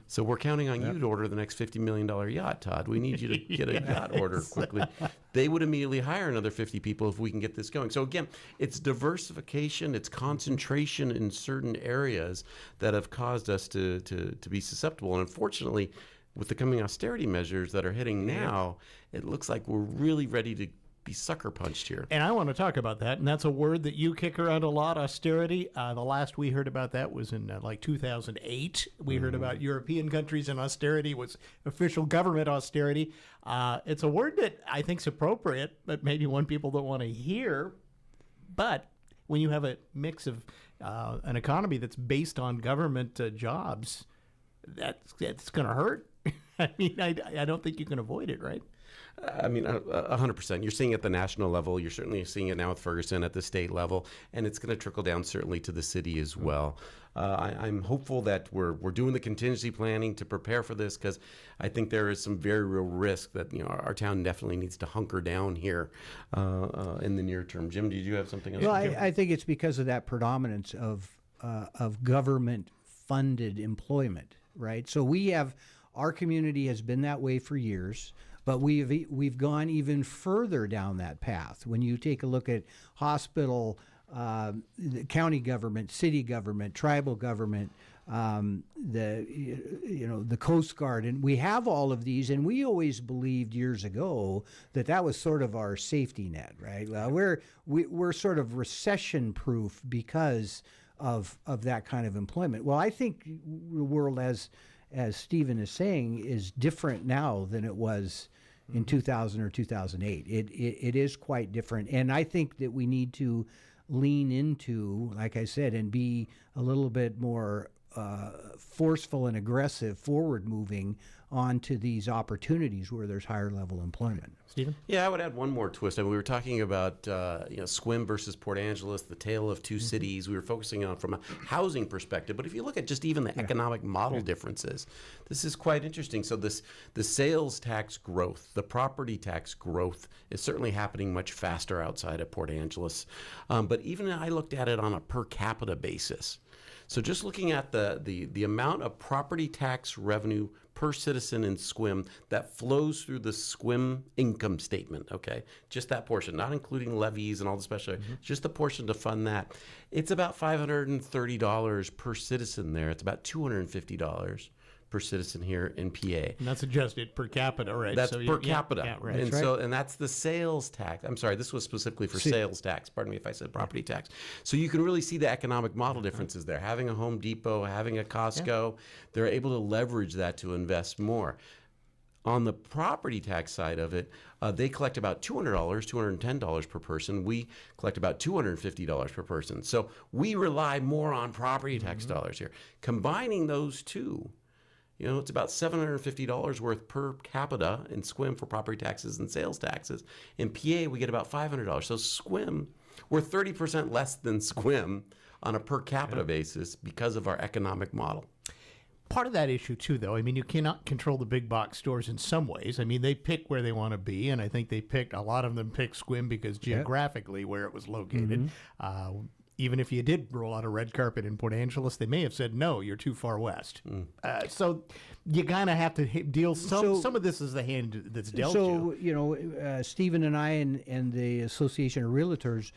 So we're counting on you to order the next $50 million yacht, Todd. We need you to get a yacht order quickly. They would immediately hire another 50 people if we can get this going. So again, it's diversification, it's concentration in certain areas that have caused us to be susceptible. And unfortunately, with the coming austerity measures that are hitting now, it looks like we're really ready to be sucker punched here. And I want to talk about that, and that's a word that you kick around a lot, austerity. The last we heard about that was in 2008. We heard about European countries, and austerity was official government austerity. It's a word that I think is appropriate, but maybe one people don't want to hear. But when you have a mix of an economy that's based on government jobs, that's going to hurt. I mean, I don't think you can avoid it, right? I mean, 100%. You're seeing it at the national level. You're certainly seeing it now with Ferguson at the state level, and it's going to trickle down certainly to the city as well. I'm hopeful that we're doing the contingency planning to prepare for this, because I think there is some very real risk that our town definitely needs to hunker down here in the near term. Jim, did you have something else? Well, I think it's because of that predominance of government-funded employment, right? So our community has been that way for years. But we've gone even further down that path. When you take a look at hospital, the county government, city government, tribal government, the Coast Guard, and we have all of these, and we always believed years ago that was sort of our safety net, right? We're sort of recession proof because of that kind of employment. Well, I think the world, as Stephen is saying, is different now than it was in 2000 or 2008. It is quite different. And I think that we need to lean into, like I said, and be a little bit more forceful and aggressive, forward-moving onto these opportunities where there's higher level employment. Stephen? Yeah, I would add one more twist. I mean, we were talking about Sequim versus Port Angeles, the tale of two cities. We were focusing on from a housing perspective, but if you look at just even the economic model differences, this is quite interesting. So the sales tax growth, the property tax growth is certainly happening much faster outside of Port Angeles. But even I looked at it on a per capita basis. So just looking at the amount of property tax revenue per citizen in Sequim that flows through the Sequim income statement, okay? Just that portion, not including levies and all the special, just the portion to fund that. It's about $530 per citizen there. It's about $250 per citizen here in PA. And that's adjusted per capita, right? That's per capita. Yeah, right. And that's the sales tax. I'm sorry, this was specifically for sales tax. Pardon me if I said property tax. So you can really see the economic model differences there. Having a Home Depot, having a Costco, they're able to leverage that to invest more. On the property tax side of it, they collect about $200, $210 per person. We collect about $250 per person. So we rely more on property tax dollars here. Combining those two, it's about $750 worth per capita in Sequim for property taxes and sales taxes. In PA, we get about $500. So Sequim, we're 30% less than Sequim on a per capita basis because of our economic model. Part of that issue, too, though, I mean, you cannot control the big box stores in some ways. I mean, they pick where they want to be, and I think a lot of them pick Sequim because geographically where it was located. even if you did roll out a red carpet in Port Angeles, they may have said, no, you're too far west. So you kind of have to deal, some of this is the hand that's dealt you. So, Stephen and I and the Association of Realtors,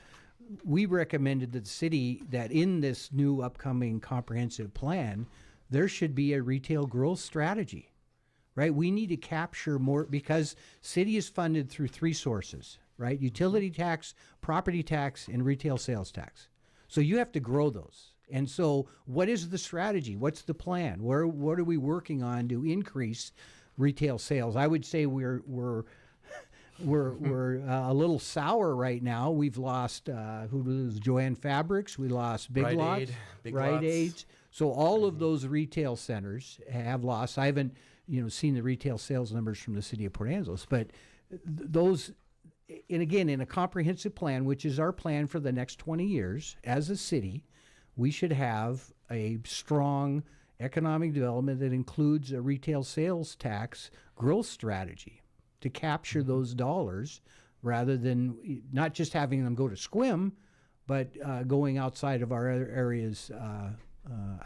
we recommended to the city that in this new upcoming comprehensive plan, there should be a retail growth strategy, right? We need to capture more, because city is funded through three sources, right? Utility tax, property tax, and retail sales tax. So you have to grow those. And so what is the strategy? What's the plan? What are we working on to increase retail sales? I would say we're a little sour right now. We've lost Joanne Fabrics. We lost Big Lots, Rite Aid. So all of those retail centers have lost. I haven't seen the retail sales numbers from the city of Port Angeles, but those. And again, in a comprehensive plan, which is our plan for the next 20 years, as a city, we should have a strong economic development that includes a retail sales tax growth strategy to capture those dollars, rather than not just having them go to SQUIM, but going outside of our other areas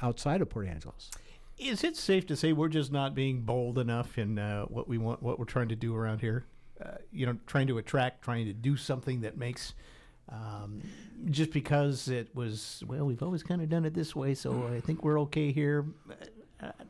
outside of Port Angeles. Is it safe to say we're just not being bold enough in what we're trying to do around here? Trying to attract, trying to do something that makes, just because it was, we've always kind of done it this way, so I think we're okay here.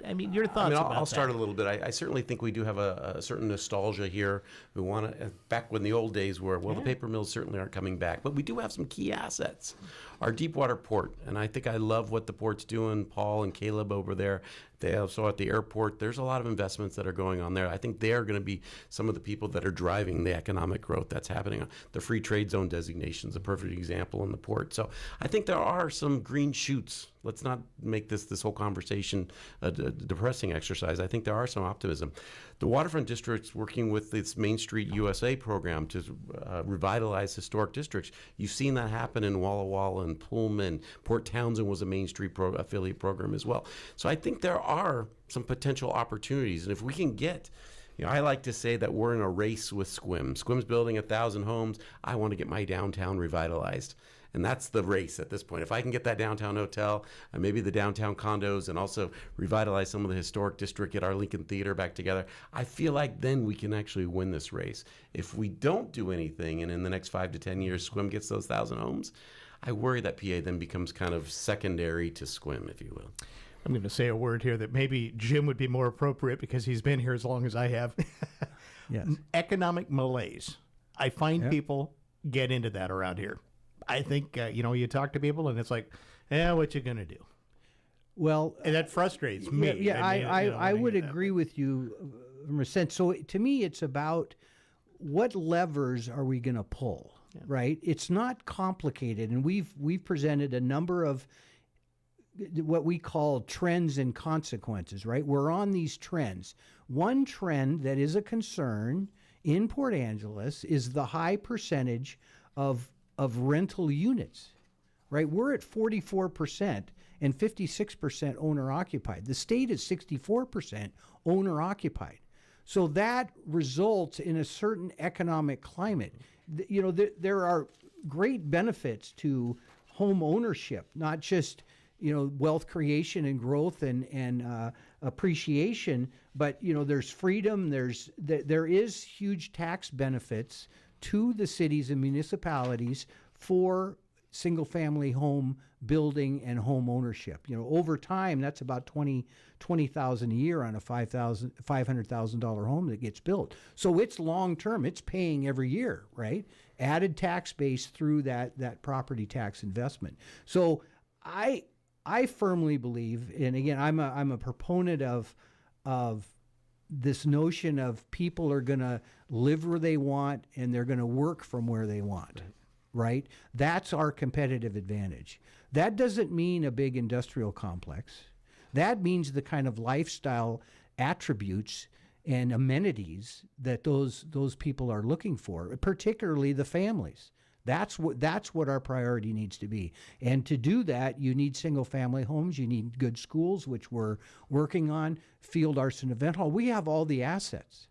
Your thoughts about that? I'll start a little bit. I certainly think we do have a certain nostalgia here. We want to, back when the old days were, the paper mills certainly aren't coming back, but we do have some key assets. Our Deepwater Port, and I think I love what the port's doing, Paul and Caleb over there. They also at the airport, there's a lot of investments that are going on there. I think they are going to be some of the people that are driving the economic growth that's happening. The free trade zone designation is a perfect example in the port. So I think there are some green shoots. Let's not make this whole conversation a depressing exercise. I think there are some optimism. The Waterfront District's working with this Main Street USA program to revitalize historic districts. You've seen that happen in Walla Walla and Pullman. Port Townsend was a Main Street affiliate program as well. So I think there are some potential opportunities. And if we can get, I like to say that we're in a race with SQUIM. SQUIM's building 1,000 homes. I want to get my downtown revitalized. And that's the race at this point. If I can get that downtown hotel and maybe the downtown condos and also revitalize some of the historic district, get our Lincoln Theater back together, I feel like then we can actually win this race. If we don't do anything and in the next 5 to 10 years SQUIM gets those 1,000 homes, I worry that PA then becomes kind of secondary to SQUIM, if you will. I'm going to say a word here that maybe Jim would be more appropriate because he's been here as long as I have. Yes. Economic malaise. I find people get into that around here. I think, you talk to people and it's like, what you going to do? Well, and that frustrates me. Yeah, I would agree with you from a sense. So to me, it's about what levers are we going to pull, right? It's not complicated. And we've presented a number of what we call trends and consequences, right? We're on these trends. One trend that is a concern in Port Angeles is the high percentage of rental units, right? We're at 44% and 56% owner occupied. The state is 64% owner occupied. So that results in a certain economic climate. There are great benefits to home ownership, not just wealth creation and growth and appreciation, but there's freedom. There is huge tax benefits to the cities and municipalities for single-family home building and home ownership. Over time, that's about $20,000 a year on a $500,000 home that gets built. So it's long-term. It's paying every year, right? Added tax base through that property tax investment. So I firmly believe, and again, I'm a proponent of this notion of people are going to live where they want and they're going to work from where they want, right? That's our competitive advantage. That doesn't mean a big industrial complex. That means the kind of lifestyle attributes and amenities that those people are looking for, particularly the families. That's what our priority needs to be. And to do that, you need single-family homes. You need good schools, which we're working on, field arts and event hall. We have all the assets,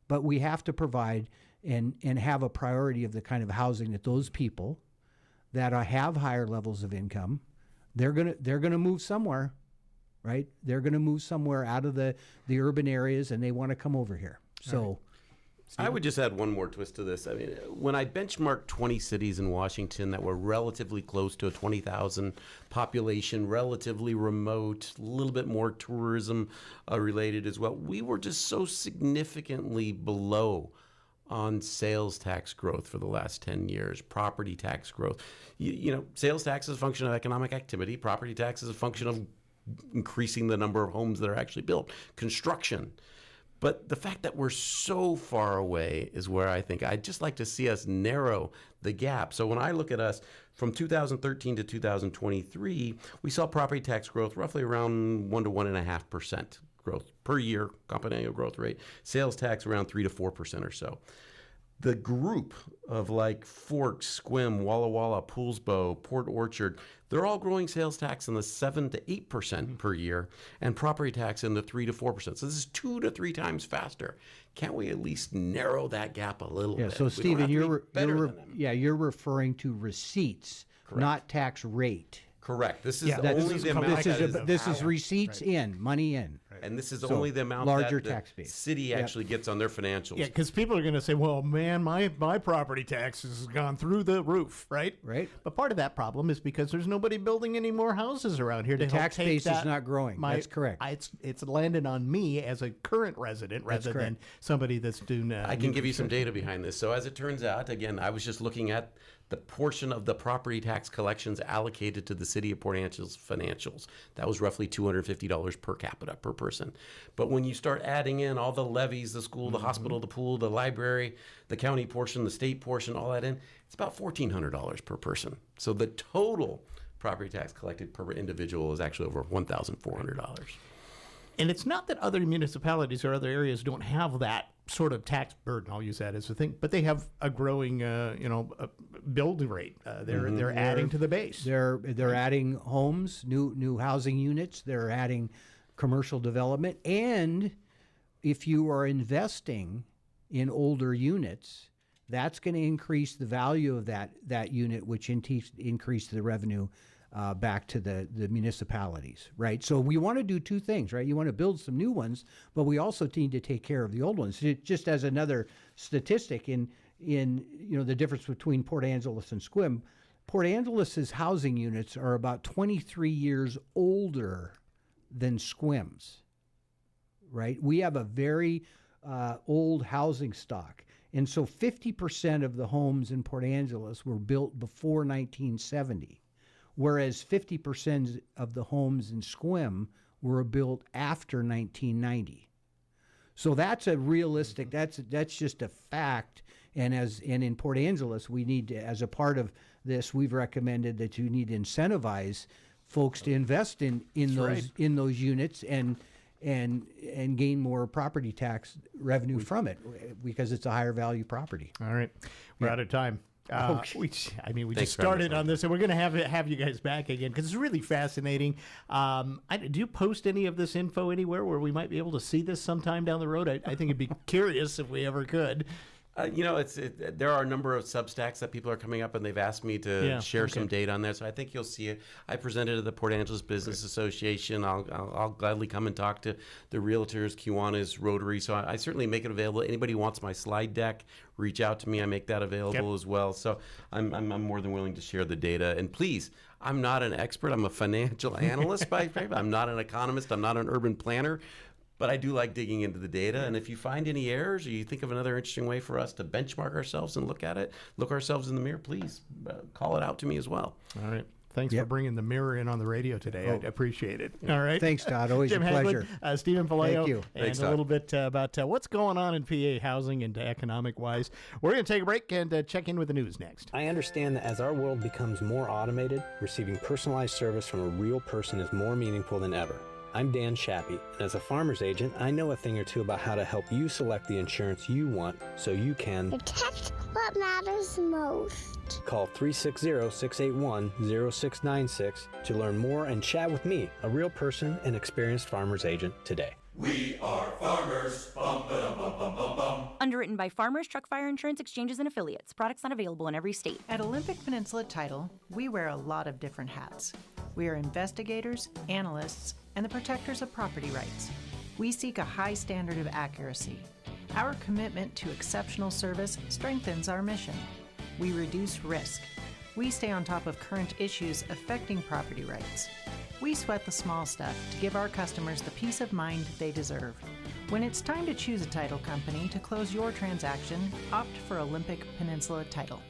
but we have to provide and have a priority of the kind of housing that those people that have higher levels of income, they're gonna move somewhere, right? They're gonna move somewhere out of the urban areas, and they want to come over here. So. I would just add one more twist to this. I mean, when I benchmarked 20 cities in Washington that were relatively close to a 20,000 population, relatively remote, a little bit more tourism related as well, we were just so significantly below on sales tax growth for the last 10 years, property tax growth. You know, sales tax is a function of economic activity. Property tax is a function of increasing the number of homes that are actually built, construction. But the fact that we're so far away is where I think I'd just like to see us narrow the gap. So when I look at us from 2013 to 2023, we saw property tax growth roughly around 1 to 1.5% growth per year, compound annual growth rate. Sales tax around 3 to 4% or so. The group of like Forks, Sequim, Walla Walla, Poolsbo, Port Orchard, they're all growing sales tax in the 7 to 8% per year and property tax in the 3 to 4%. So this is 2 to 3 times faster. Can't we at least narrow that gap a little bit? So Stephen, you're referring to receipts, not tax rate. Correct. This is only the amount. This is receipts in, money in. And this is only the amount larger that tax the base. city actually gets on their financials. Yeah, because people are going to say, well, man, my property taxes has gone through the roof, right? Right. But part of that problem is because there's nobody building any more houses around here. The tax base is not growing. That's correct. It's landed on me as a current resident rather than somebody that's doing I can give you some data behind this. So as it turns out, again, I was just looking at the portion of the property tax collections allocated to the city of Port Angeles financials. That was roughly $250 per capita per person. But when you start adding in all the levies, the school, the hospital, the pool, the library, the county portion, the state portion, all that in, it's about $1,400 per person. So the total property tax collected per individual is actually over $1,400. And it's not that other municipalities or other areas don't have that sort of tax burden. I'll use that as a thing, but they have a growing, building rate. They're adding to the base. They're adding homes, new housing units. They're adding commercial development, and if you are investing in older units, that's going to increase the value of that unit, which increase the revenue back to the municipalities, right? So we want to do two things, right? You want to build some new ones, but we also need to take care of the old ones. Just as another statistic in the difference between Port Angeles and Sequim, Port Angeles's housing units are about 23 years older than Sequim's, right? We have a very old housing stock. And so 50% of the homes in Port Angeles were built before 1970. Whereas 50% of the homes in Sequim were built after 1990. So that's a realistic, that's just a fact. And in Port Angeles, we need to, as a part of this, we've recommended that you need to incentivize folks to invest in those units and gain more property tax revenue from it because it's a higher value property. All right, we're out of time. We just started on this, and we're going to have you guys back again because it's really fascinating. Do you post any of this info anywhere where we might be able to see this sometime down the road? I think it'd be curious if we ever could. There are a number of Substacks that people are coming up, and they've asked me to share some data on there. So I think you'll see it. I presented at the Port Angeles Business Association. I'll gladly come and talk to the realtors, Kiwanis, Rotary. So I certainly make it available. Anybody who wants my slide deck, reach out to me. I make that available as well. So I'm more than willing to share the data. And please, I'm not an expert. I'm a financial analyst by trade. I'm not an economist. I'm not an urban planner. But I do like digging into the data, and if you find any errors or you think of another interesting way for us to benchmark ourselves and look ourselves in the mirror, please call it out to me as well. All right. Thanks for bringing the mirror in on the radio today. I appreciate it. All right. Thanks, Todd. Always Jim a pleasure. Haglund, Stephen Palaio. Thank you. And Thanks, a little bit about what's going on in PA housing and economic-wise. We're going to take a break and check in with the news next. I understand that as our world becomes more automated, receiving personalized service from a real person is more meaningful than ever. I'm Dan Shappy, and as a farmer's agent, I know a thing or two about how to help you select the insurance you want so you can protect what matters most. Call 360-681-0696 to learn more and chat with me, a real person and experienced farmer's agent, today. We are farmers. Bum, ba-dum, bum, bum, bum, bum. Underwritten by Farmers, Truck Fire Insurance Exchanges, and Affiliates. Products not available in every state. At Olympic Peninsula Title, we wear a lot of different hats. We are investigators, analysts, and the protectors of property rights. We seek a high standard of accuracy. Our commitment to exceptional service strengthens our mission. We reduce risk. We stay on top of current issues affecting property rights. We sweat the small stuff to give our customers the peace of mind they deserve. When it's time to choose a title company to close your transaction, opt for Olympic Peninsula Title.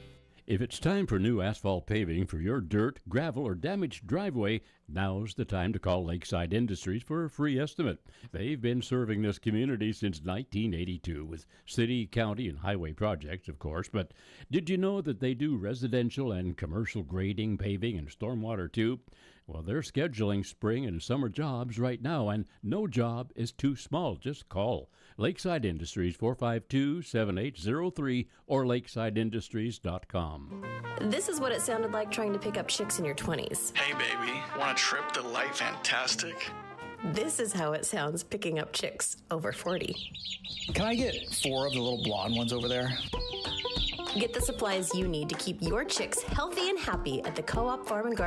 If it's time for new asphalt paving for your dirt, gravel, or damaged driveway, now's the time to call Lakeside Industries for a free estimate. They've been serving this community since 1982 with city, county, and highway projects, of course. But did you know that they do residential and commercial grading, paving, and stormwater too? Well, they're scheduling spring and summer jobs right now, and no job is too small. Just call Lakeside Industries 452-7803 or lakesideindustries.com. This is what it sounded like trying to pick up chicks in your 20s. Hey, baby, want a trip to Light Fantastic? This is how it sounds picking up chicks over 40. Can I get 4 of the little blonde ones over there? Get the supplies you need to keep your chicks healthy and happy at the Co-op Farm and Garden.